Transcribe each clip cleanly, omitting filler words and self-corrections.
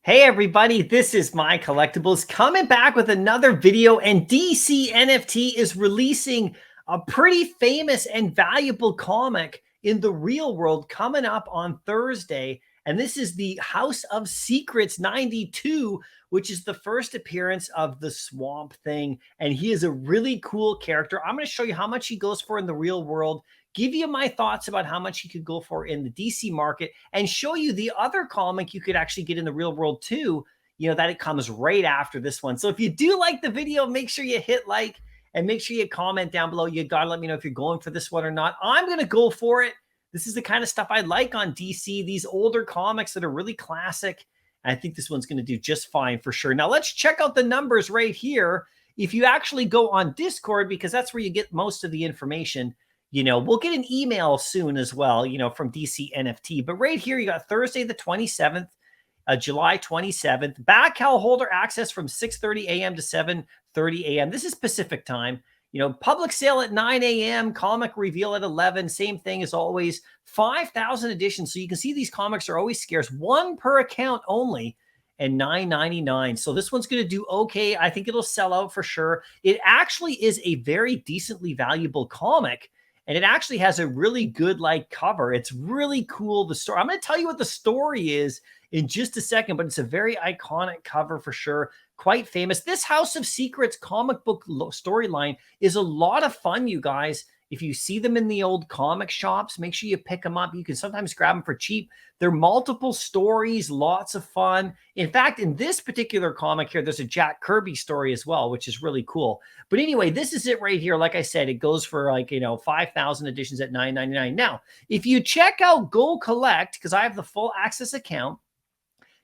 Hey everybody, this is MyCollectables coming back with another video, and DC NFT is releasing a pretty famous and valuable comic in the real world coming up on Thursday. And this is the House of Secrets 92, which is the first appearance of the Swamp Thing. And he is a really cool character. I'm going to show you how much he goes for in the real world, give you my thoughts about how much he could go for in the DC market, and show you the other comic you could actually get in the real world too, that it comes right after this one. So if you do like the video, make sure you hit like and make sure you comment down below. You got to let me know if you're going for this one or not. I'm going to go for it. This is the kind of stuff I like on DC, these older comics that are really classic. And I think this one's going to do just fine for sure. Now let's check out the numbers right here. If you actually go on Discord, because that's where you get most of the information, we'll get an email soon as well, from DC NFT. But right here, you got Thursday the 27th, July 27th. Back cow holder access from 6:30 a.m. to 7:30 a.m. This is Pacific time. Public sale at 9 a.m., comic reveal at 11. Same thing as always. 5,000 editions. So you can see these comics are always scarce. One per account only, and $9.99. So this one's going to do okay. I think it'll sell out for sure. It actually is a very decently valuable comic. And it actually has a really good cover. It's really cool. The story, I'm going to tell you what the story is in just a second, but it's a very iconic cover for sure. Quite famous. This House of Secrets comic book storyline is a lot of fun, you guys. If you see them in the old comic shops, make sure you pick them up. You can sometimes grab them for cheap. They're multiple stories, lots of fun. In fact, in this particular comic here, there's a Jack Kirby story as well, which is really cool. But anyway, this is it right here. Like I said, it goes for 5,000 editions at $9.99. Now, if you check out Go Collect, because I have the full access account,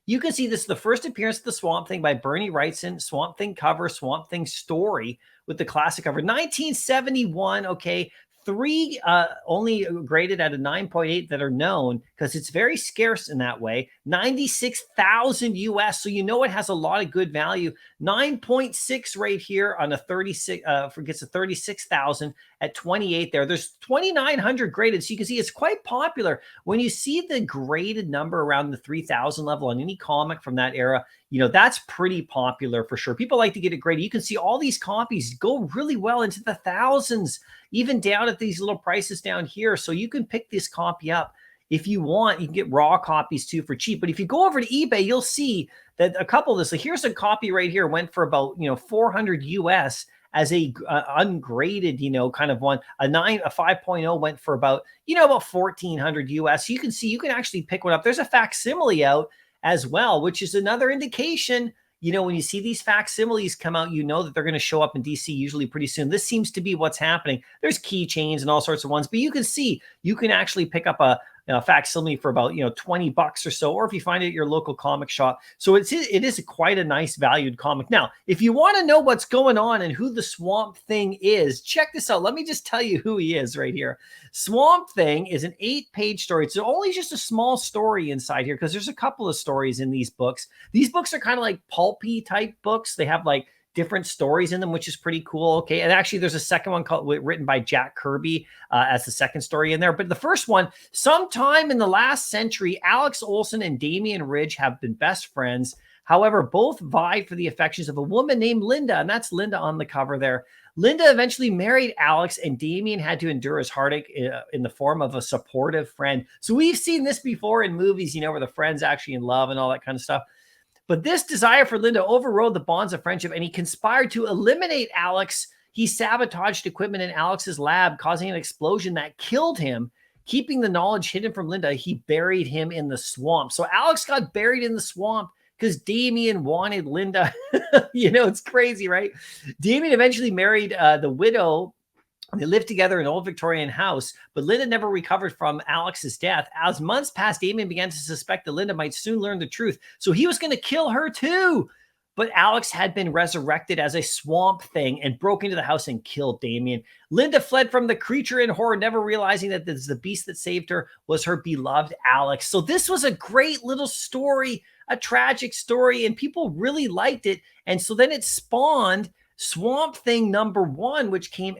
you can see this is the first appearance of the Swamp Thing by Bernie Wrightson. Swamp Thing cover, Swamp Thing story with the classic cover. 1971, okay. Three only graded at a 9.8 that are known because it's very scarce in that way. 96,000 US, so it has a lot of good value. 9.6 right here on a 36, gets a 36,000 at 28 there. There's 2,900 graded, so you can see it's quite popular. When you see the graded number around the 3,000 level on any comic from that era, that's pretty popular for sure. People like to get it graded. You can see all these copies go really well into the thousands, even down at these little prices down here. So you can pick this copy up if you want. You can get raw copies too for cheap. But if you go over to eBay, you'll see that a couple of this, here's a copy right here, went for about 400 US as a ungraded, kind of one. A 5.0 went for about 1,400 US. You can see you can actually pick one up. There's a facsimile out as well, which is another indication. When you see these facsimiles come out, that they're going to show up in DC usually pretty soon. This seems to be what's happening. There's keychains and all sorts of ones, but you can see you can actually pick up a facsimile for about $20 or so, or if you find it at your local comic shop. So it is quite a nice valued comic. Now, if you want to know what's going on and who the Swamp Thing is, check this out. Let me just tell you who he is right here. Swamp Thing is an 8-page story. It's only just a small story inside here because there's a couple of stories in these books. These books are kind of like pulpy type books. They have different stories in them, which is pretty cool. Okay. And actually there's a second one written by Jack Kirby as the second story in there. But the first one, sometime in the last century, Alex Olson and Damian Ridge have been best friends. However, both vied for the affections of a woman named Linda. And that's Linda on the cover there. Linda eventually married Alex, and Damian had to endure his heartache in the form of a supportive friend. So we've seen this before in movies, where the friend's actually in love and all that kind of stuff. But this desire for Linda overrode the bonds of friendship, and he conspired to eliminate Alex. He sabotaged equipment in Alex's lab, causing an explosion that killed him. Keeping the knowledge hidden from Linda, he buried him in the swamp. So Alex got buried in the swamp because Damian wanted Linda. It's crazy, right? Damian eventually married the widow. They lived together in an old Victorian house, but Linda never recovered from Alex's death. As months passed, Damian began to suspect that Linda might soon learn the truth. So he was going to kill her too. But Alex had been resurrected as a Swamp Thing and broke into the house and killed Damian. Linda fled from the creature in horror, never realizing that the beast that saved her was her beloved Alex. So this was a great little story, a tragic story, and people really liked it. And so then it spawned Swamp Thing #1, which came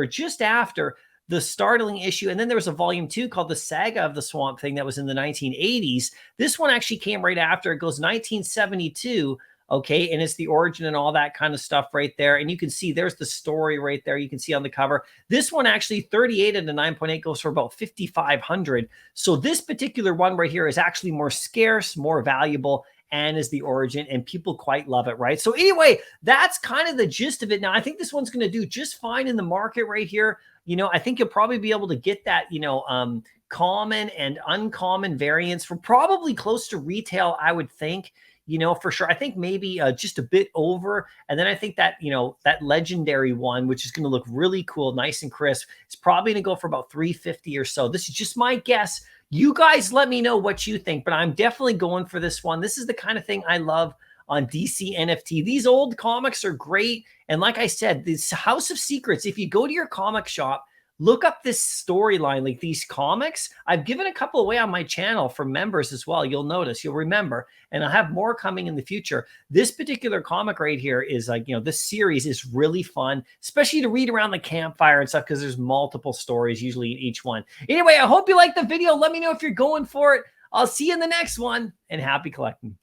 just after the startling issue. And then there was a volume 2 called The Saga of the Swamp Thing that was in the 1980s. This one actually came right after. It goes 1972. Okay. And it's the origin and all that kind of stuff right there. And you can see there's the story right there. You can see on the cover. This one actually 38 and a 9.8 goes for about 5,500. So this particular one right here is actually more scarce, more valuable, and is the origin, and people quite love it, right? So anyway, that's kind of the gist of it. Now, I think this one's going to do just fine in the market right here. I think you'll probably be able to get that, common and uncommon variants for probably close to retail, I would think, for sure. I think maybe just a bit over. And then I think that, that legendary one, which is going to look really cool, nice and crisp, it's probably going to go for about 350 or so. This is just my guess. You guys let me know what you think, but I'm definitely going for this one. This is the kind of thing I love on DC NFT. These old comics are great. And like I said, this House of Secrets, if you go to your comic shop, look up this storyline, like these comics. I've given a couple away on my channel for members as well. You'll notice, you'll remember, and I'll have more coming in the future. This particular comic right here is like, this series is really fun, especially to read around the campfire and stuff, because there's multiple stories usually in each one. Anyway, I hope you liked the video. Let me know if you're going for it. I'll see you in the next one, and happy collecting.